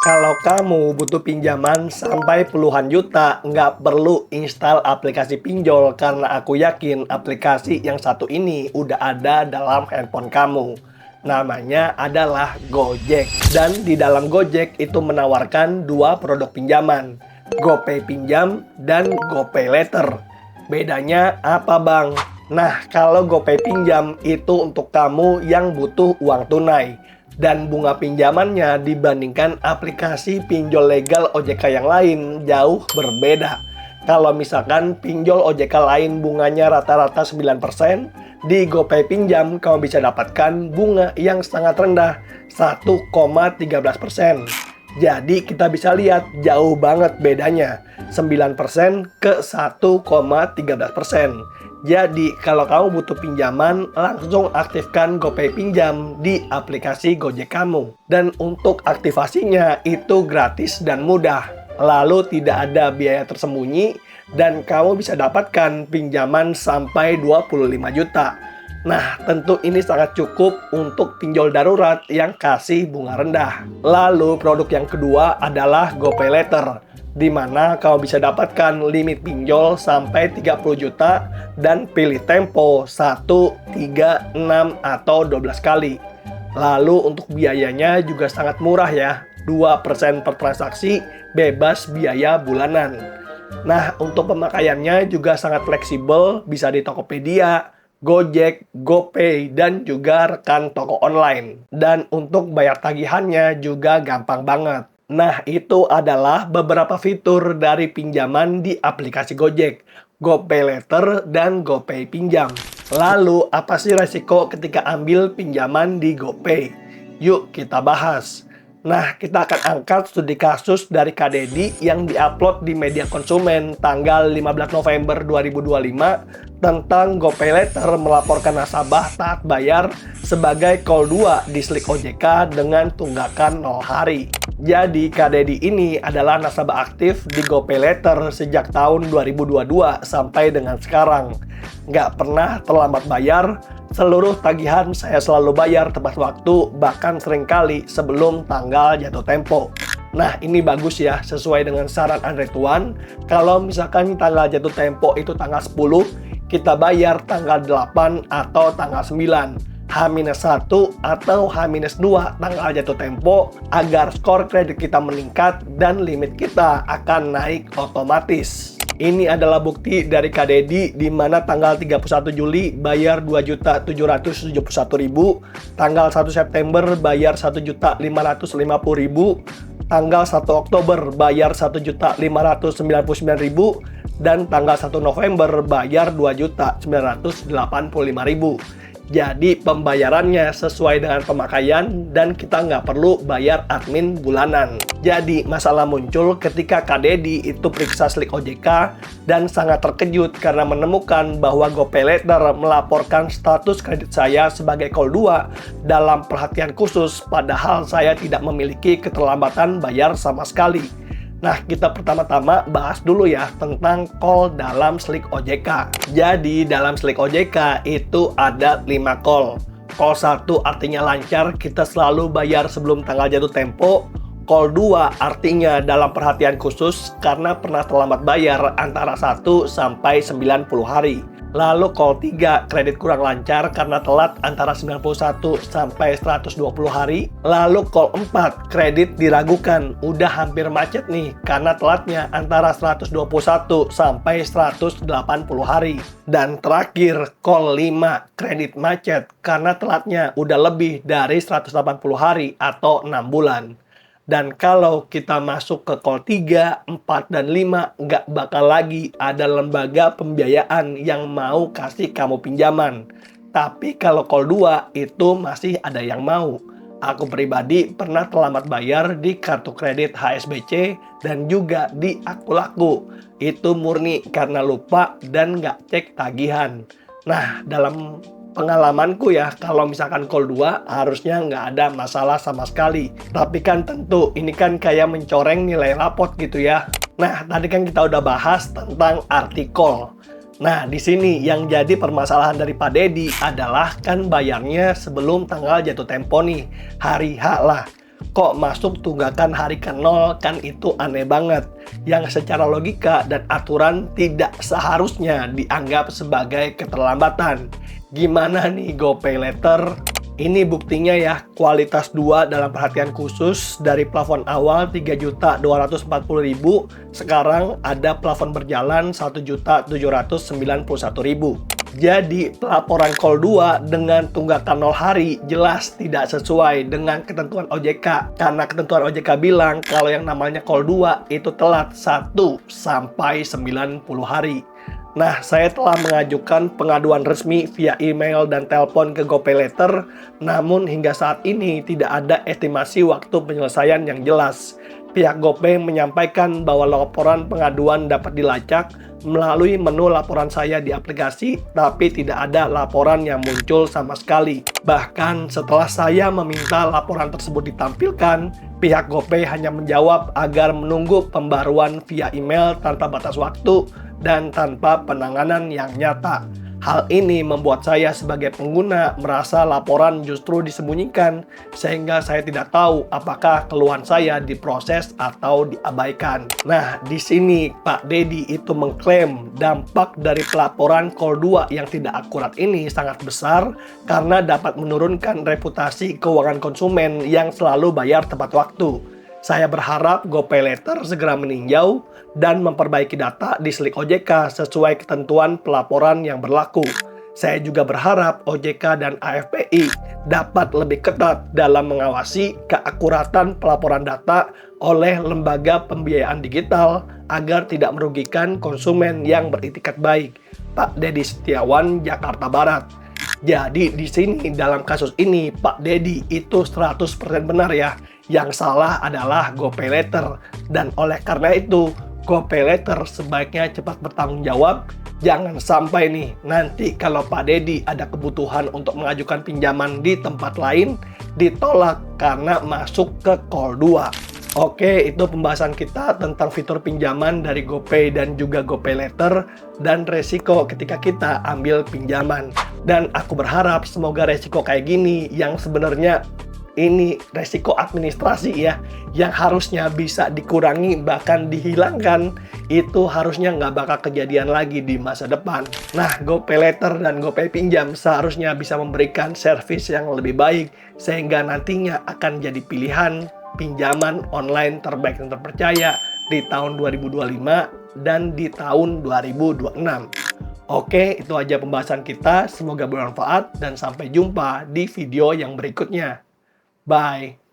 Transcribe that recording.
Kalau kamu butuh pinjaman sampai puluhan juta, nggak perlu install aplikasi pinjol karena aku yakin aplikasi yang satu ini udah ada dalam handphone kamu. Namanya adalah Gojek. Dan di dalam Gojek itu menawarkan dua produk pinjaman, GoPay Pinjam dan GoPay Later. Bedanya apa, Bang? Nah, kalau GoPay Pinjam itu untuk kamu yang butuh uang tunai. Dan bunga pinjamannya dibandingkan aplikasi pinjol legal OJK yang lain jauh berbeda. Kalau misalkan pinjol OJK lain bunganya rata-rata 9%, di GoPay Pinjam kamu bisa dapatkan bunga yang sangat rendah, 1,13%. Jadi kita bisa lihat jauh banget bedanya, 9% ke 1,13%. Jadi kalau kamu butuh pinjaman, langsung aktifkan GoPay Pinjam di aplikasi Gojek kamu. Dan untuk aktivasinya itu gratis dan mudah. Lalu tidak ada biaya tersembunyi dan kamu bisa dapatkan pinjaman sampai 25 juta. Nah, tentu ini sangat cukup untuk pinjol darurat yang kasih bunga rendah. Lalu produk yang kedua adalah GoPay Later, di mana kamu bisa dapatkan limit pinjol sampai 30 juta dan pilih tempo 1, 3, 6, atau 12 kali. Lalu untuk biayanya juga sangat murah ya, 2% per transaksi, bebas biaya bulanan. Nah, untuk pemakaiannya juga sangat fleksibel, bisa di Tokopedia, Gojek, GoPay, dan juga rekan toko online. Dan untuk bayar tagihannya juga gampang banget. Nah, itu adalah beberapa fitur dari pinjaman di aplikasi Gojek, GoPay Later, dan GoPay Pinjam. Lalu, apa sih resiko ketika ambil pinjaman di GoPay? Yuk kita bahas. Nah, kita akan angkat studi kasus dari Kak Dedi yang diupload di media konsumen tanggal 15 November 2025 tentang GoPay Later melaporkan nasabah taat bayar sebagai call 2 di Slik OJK dengan tunggakan 0 hari. Jadi Kak Dedi ini adalah nasabah aktif di GoPay Later sejak tahun 2022 sampai dengan sekarang. Nggak pernah terlambat bayar, seluruh tagihan saya selalu bayar tepat waktu, bahkan seringkali sebelum tanggal jatuh tempo. Nah, ini bagus ya, sesuai dengan saran Andre Tuan. Kalau misalkan tanggal jatuh tempo itu tanggal 10, kita bayar tanggal 8 atau tanggal 9. H-1 atau H-2 tanggal jatuh tempo agar skor kredit kita meningkat dan limit kita akan naik otomatis. Ini adalah bukti dari Kak Dedi di mana tanggal 31 Juli bayar 2.771.000, tanggal 1 September bayar 1.550.000, tanggal 1 Oktober bayar 1.599.000, dan tanggal 1 November bayar 2.985.000. Jadi pembayarannya sesuai dengan pemakaian dan kita nggak perlu bayar admin bulanan. Jadi masalah muncul ketika Kak Dedi itu periksa Slik OJK dan sangat terkejut karena menemukan bahwa GoPay Later melaporkan status kredit saya sebagai call 2 dalam perhatian khusus padahal saya tidak memiliki keterlambatan bayar sama sekali. Nah, kita pertama-tama bahas dulu ya tentang call dalam Slik OJK. Jadi, dalam Slik OJK itu ada 5 call. Call 1 artinya lancar, kita selalu bayar sebelum tanggal jatuh tempo. Call 2 artinya dalam perhatian khusus karena pernah terlambat bayar antara 1 sampai 90 hari. Lalu call 3 kredit kurang lancar karena telat antara 91 sampai 120 hari. Lalu call 4 kredit diragukan, udah hampir macet nih karena telatnya antara 121 sampai 180 hari. Dan terakhir call 5 kredit macet karena telatnya udah lebih dari 180 hari atau 6 bulan. Dan kalau kita masuk ke call 3, 4, dan 5, nggak bakal lagi ada lembaga pembiayaan yang mau kasih kamu pinjaman. Tapi kalau call 2, itu masih ada yang mau. Aku pribadi pernah terlambat bayar di kartu kredit HSBC dan juga di Akulaku. Itu murni karena lupa dan nggak cek tagihan. Nah, dalam pengalamanku ya, kalau misalkan call 2 harusnya nggak ada masalah sama sekali. Tapi kan tentu ini kan kayak mencoreng nilai rapot gitu ya. Nah, tadi kan kita udah bahas tentang arti call. Nah, di sini yang jadi permasalahan dari Pak Dedi adalah kan bayarnya sebelum tanggal jatuh tempo nih, hari H lah. kok masuk tunggakan hari ke-0, kan itu aneh banget. Yang secara logika dan aturan tidak seharusnya dianggap sebagai keterlambatan. Gimana nih GoPay Later? Ini buktinya ya, kualitas 2 dalam perhatian khusus dari plafon awal 3.240.000, sekarang ada plafon berjalan 1.791.000. Jadi pelaporan call 2 dengan tunggakan 0 hari jelas tidak sesuai dengan ketentuan OJK. Karena ketentuan OJK bilang kalau yang namanya call 2 itu telat 1 sampai 90 hari. Nah, saya telah mengajukan pengaduan resmi via email dan telepon ke GoPay Later, namun hingga saat ini tidak ada estimasi waktu penyelesaian yang jelas. Pihak GoPay menyampaikan bahwa laporan pengaduan dapat dilacak melalui menu laporan saya di aplikasi, tapi tidak ada laporan yang muncul sama sekali. Bahkan setelah saya meminta laporan tersebut ditampilkan, pihak GoPay hanya menjawab agar menunggu pembaruan via email tanpa batas waktu dan tanpa penanganan yang nyata. Hal ini membuat saya sebagai pengguna merasa laporan justru disembunyikan, sehingga saya tidak tahu apakah keluhan saya diproses atau diabaikan. Nah, di sini Pak Dedi itu mengklaim dampak dari pelaporan call 2 yang tidak akurat ini sangat besar karena dapat menurunkan reputasi keuangan konsumen yang selalu bayar tepat waktu. Saya berharap GoPay Later segera meninjau dan memperbaiki data di Slik OJK sesuai ketentuan pelaporan yang berlaku. Saya juga berharap OJK dan AFPI dapat lebih ketat dalam mengawasi keakuratan pelaporan data oleh lembaga pembiayaan digital agar tidak merugikan konsumen yang beritikat baik. Pak Dedi Setiawan, Jakarta Barat. Jadi di sini dalam kasus ini Pak Dedi itu 100% benar ya. Yang salah adalah GoPay Later. Dan oleh karena itu GoPay Later sebaiknya cepat bertanggung jawab. Jangan sampai nih nanti kalau Pak Dedi ada kebutuhan untuk mengajukan pinjaman di tempat lain ditolak karena masuk ke call 2. Oke, itu pembahasan kita tentang fitur pinjaman dari GoPay dan juga GoPay Later dan resiko ketika kita ambil pinjaman. Dan aku berharap semoga resiko kayak gini yang sebenarnya ini resiko administrasi ya, yang harusnya bisa dikurangi bahkan dihilangkan, itu harusnya nggak bakal kejadian lagi di masa depan. Nah, GoPay Later dan GoPay Pinjam seharusnya bisa memberikan servis yang lebih baik sehingga nantinya akan jadi pilihan pinjaman online terbaik dan terpercaya di tahun 2025 dan di tahun 2026. Oke, itu aja pembahasan kita. Semoga bermanfaat dan sampai jumpa di video yang berikutnya. Bye.